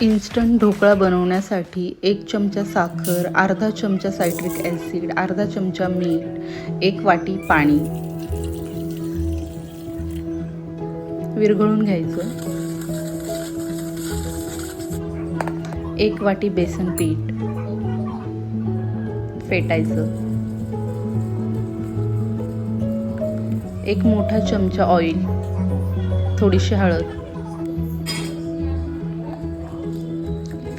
Instant dhokla बनवण्यासाठी 1 चमचा साखर, अर्धा चमचा सायट्रिक ॲसिड, अर्धा चमचा मीठ, 1 वाटी पाणी विरघळून घ्यायचं. 1 वाटी बेसन पीठ फेटायचं. 1 मोठा चमचा ऑइल, थोडीशी हळद.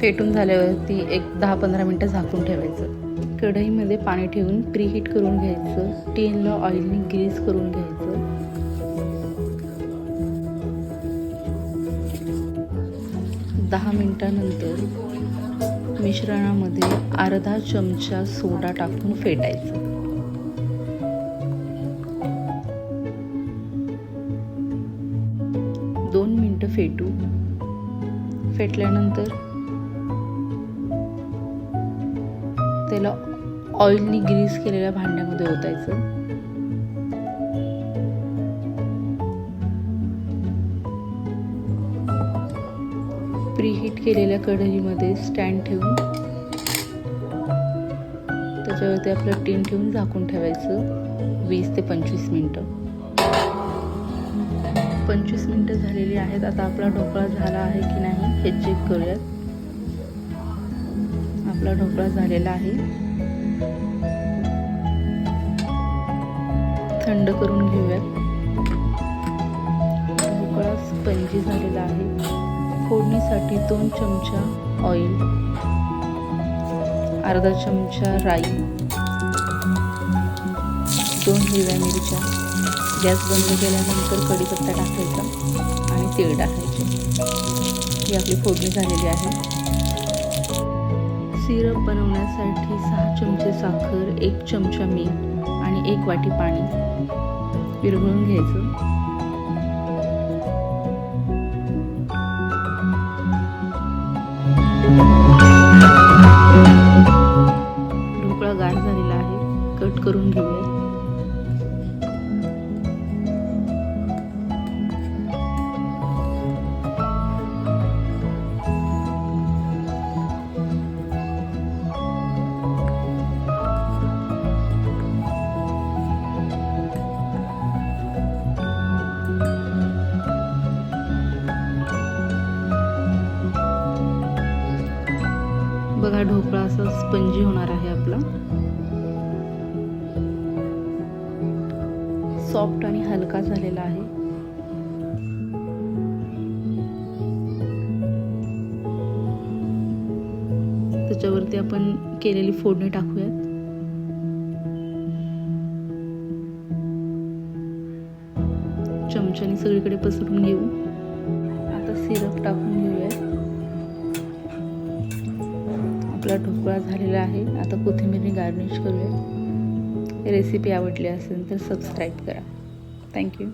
फेटून झाल्यावरती एक 10-15 मिनटं झाकून ठेवायचं. कढईमध्ये पाणी ठेवून प्रीहीट करून घ्यायचं. टीनला ऑइलने ग्रीस करून घ्यायचं. दहा मिनिटानंतर मिश्रणामध्ये अर्धा चमचा सोडा टाकून फेटायचं. दोन मिनिटं फेटल्यानंतर त्याला ऑइलनी ग्रीस केलेल्या भांड्यामध्ये ओतायचं. प्रीहीट केलेल्या कढईमध्ये स्टँड ठेवून त्याच्यावरती आपलं टीन ठेवून झाकून ठेवायचं 20 ते 25 मिनिटं. 25 मिनिटं झालेली आहेत. आता आपला ढोकळा झाला आहे की नाही हे चेक करूयात. आपला ढोकळा झालेला आहे. थंड करून घेऊयात. ढोकळा स्पंजी झालेला आहे. फोडणीसाठी 2 चमचा ऑइल, अर्धा चमचा राई, 2 हिरव्या मिरच्या. गॅस बंद केल्यानंतर कढीपत्ता टाकायचा आणि तेल टाकायचे. ही आपली फोडणी झालेली आहे. सिरप बनवण्यासाठी 6 चमचे साखर, 1 चमचा मीठ आणि 1 वाटी पाणी विरघळून घ्यायचं. ढोकळा गार झालेला आहे. कट करून घेऊया. बघा ढोकळा असा स्पंजी होणार आहे आपला. सॉफ्ट आणि हलका झालेला आहे. त्याच्यावरती आपण केलेली फोडणी टाकूयात. चमच्याने सगळीकडे पसरून घेऊ. आता सिरप टाकून घेऊयात. आपला ढोकळा झालेला आहे. आता कोथिंबीरने गार्निश करूया. रेसिपी आवडली असेल तर सबस्क्राईब करा. थँक्यू.